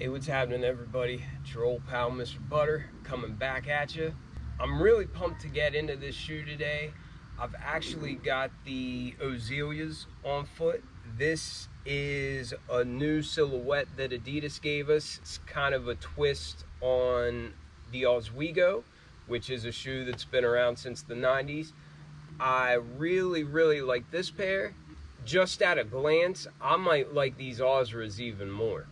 Hey, what's happening, everybody? It's your old pal, Mr. Butter, coming back at you. I'm really pumped to get into this shoe today. I've actually got the Ozrahs on foot. This is a new silhouette that Adidas gave us. It's kind of a twist on the Ozrah, which is a shoe that's been around since the 90s. I really like this pair. Just at a glance, I might like these Ozrahs even more.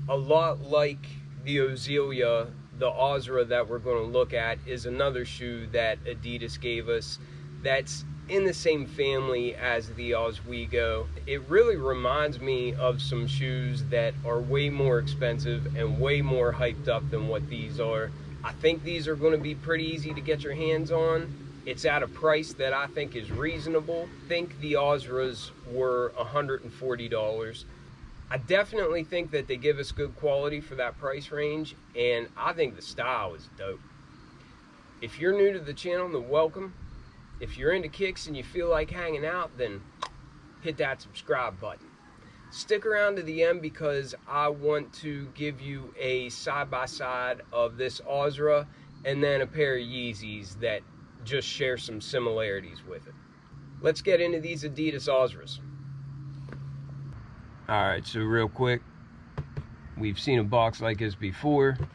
A lot like the Ozrah, the Ozrah that we're going to look at is another shoe that Adidas gave us that's in the same family as the Ozrah. It really reminds me of some shoes that are way more expensive and way more hyped up than what these are. I think these are going to be pretty easy to get your hands on. It's at a price that I think is reasonable. I think the Ozrahs were $140. I definitely think that they give us good quality for that price range, and I think the style is dope. If you're new to the channel, then welcome. If you're into kicks and you feel like hanging out, then hit that subscribe button. Stick around to the end because I want to give you a side-by-side of this Ozrah and then a pair of Yeezys that just share some similarities with it. Let's get into these Adidas Ozrahs. Alright, so real quick, we've seen a box like this before. It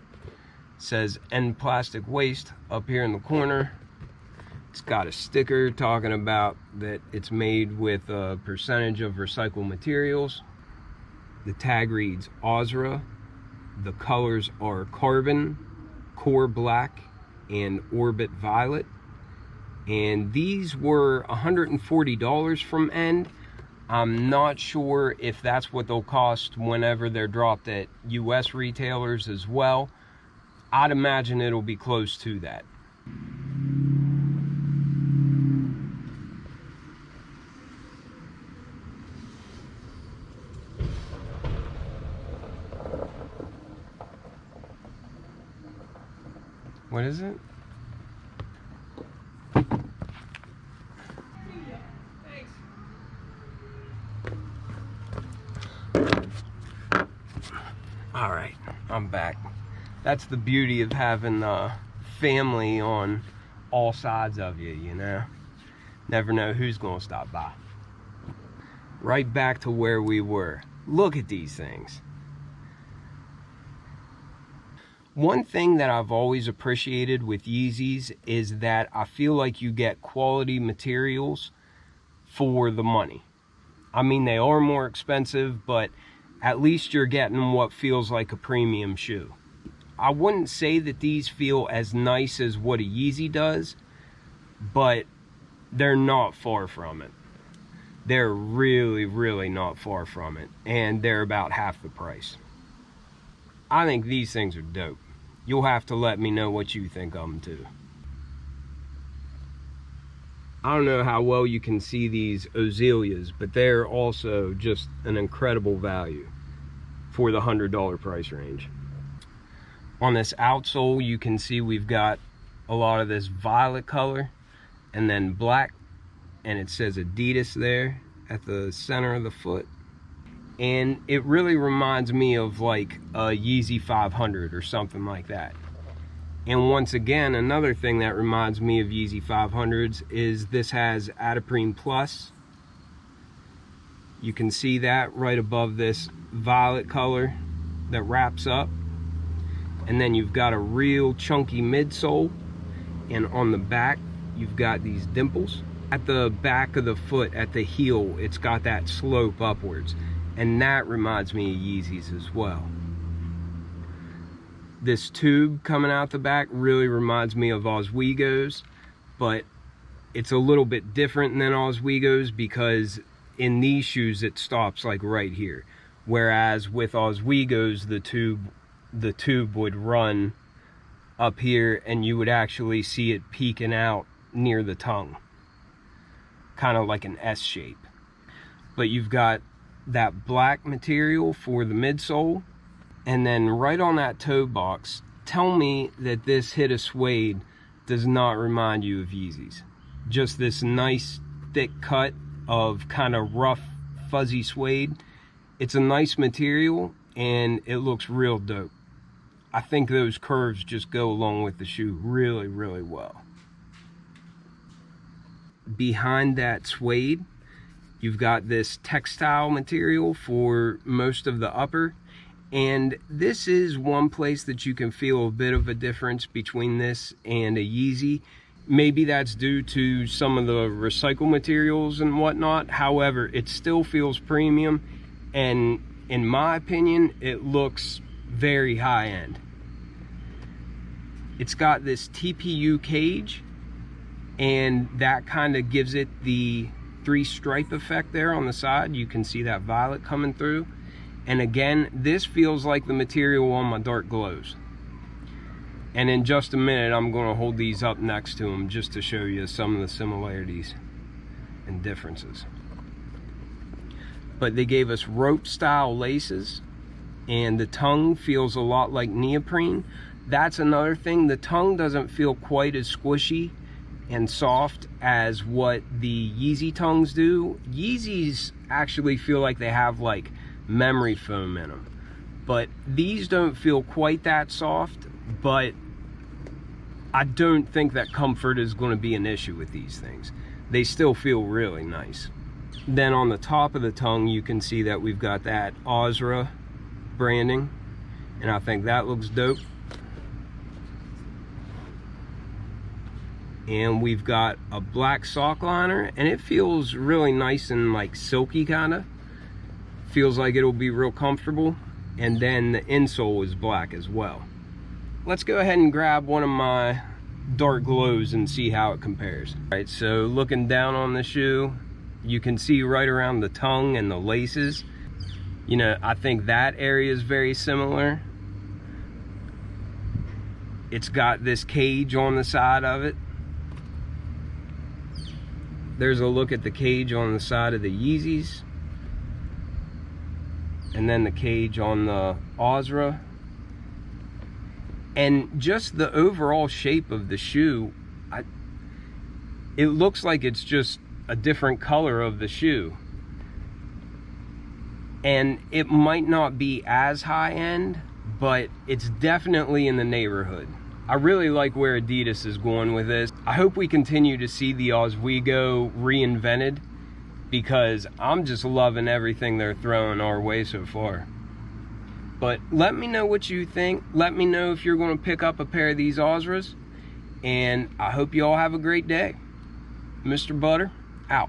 says end plastic waste up here in the corner. It's got a sticker talking about that it's made with a percentage of recycled materials. The tag reads Ozrah. The colors are carbon, core black, and orbit violet. And these were $140 from end. I'm not sure if that's what they'll cost whenever they're dropped at US retailers as well. I'd imagine it'll be close to that. What is it? All right, I'm back. That's the beauty of having family on all sides of you, you know? Never know who's gonna stop by. Right back to where we were. Look at these things. One thing that I've always appreciated with Yeezys is that I feel like you get quality materials for the money. I mean, they are more expensive, but at least you're getting what feels like a premium shoe. I wouldn't say that these feel as nice as what a Yeezy does, but they're not far from it. They're really not far from it, and they're about half the price. I think these things are dope. You'll have to let me know what you think of them too. I don't know how well you can see these Ozrahs, but they're also just an incredible value for the $100 price range. On this outsole, you can see we've got a lot of this violet color and then black, and it says Adidas there at the center of the foot. And it really reminds me of like a Yeezy 500 or something like that. And once again, another thing that reminds me of Yeezy 500s is this has Adidas Plus. You can see that right above this violet color that wraps up. And then you've got a real chunky midsole. And on the back, you've got these dimples. At the back of the foot, at the heel, it's got that slope upwards. And that reminds me of Yeezys as well. This tube coming out the back really reminds me of Ozrahs, but it's a little bit different than Ozrahs because in these shoes it stops like right here. Whereas with Ozrahs, the tube would run up here and you would actually see it peeking out near the tongue. Kind of like an S shape. But you've got that black material for the midsole, and then right on that toe box, tell me that this hit of suede does not remind you of Yeezys. Just this nice thick cut of kind of rough fuzzy suede. It's a nice material, and it looks real dope. I think those curves just go along with the shoe really, really well. Behind that suede, you've got this textile material for most of the upper, and this is one place that you can feel a bit of a difference between this and a Yeezy. Maybe that's due to some of the recycled materials and whatnot. However, it still feels premium, and in my opinion, it looks very high-end. It's got this TPU cage, and that kind of gives it the 3-stripe effect there on the side. You can see that violet coming through. And again, this feels like the material on my dark glows. And in just a minute, I'm going to hold these up next to them just to show you some of the similarities and differences. But they gave us rope style laces, and the tongue feels a lot like neoprene. That's another thing. The tongue doesn't feel quite as squishy and soft as what the Yeezy tongues do. Yeezys actually feel like they have like memory foam in them, but these don't feel quite that soft. But I don't think that comfort is going to be an issue with these things. They still feel really nice. Then on the top of the tongue, you can see that we've got that Ozrah branding, and I think that looks dope. And we've got a black sock liner, and it feels really nice and like silky kind of. Feels like it'll be real comfortable. And then the insole is black as well. Let's go ahead and grab one of my dark glows and see how it compares. All right, so looking down on the shoe, you can see right around the tongue and the laces. You know, I think that area is very similar. It's got this cage on the side of it. There's a look at the cage on the side of the Yeezys. And then the cage on the Ozrah. And just the overall shape of the shoe, it looks like it's just a different color of the shoe. And it might not be as high-end, but it's definitely in the neighborhood. I really like where Adidas is going with this. I hope we continue to see the Oswego reinvented, because I'm just loving everything they're throwing our way so far. But let me know what you think. Let me know if you're going to pick up a pair of these Ozrahs. And I hope you all have a great day. Mr. Butter, out.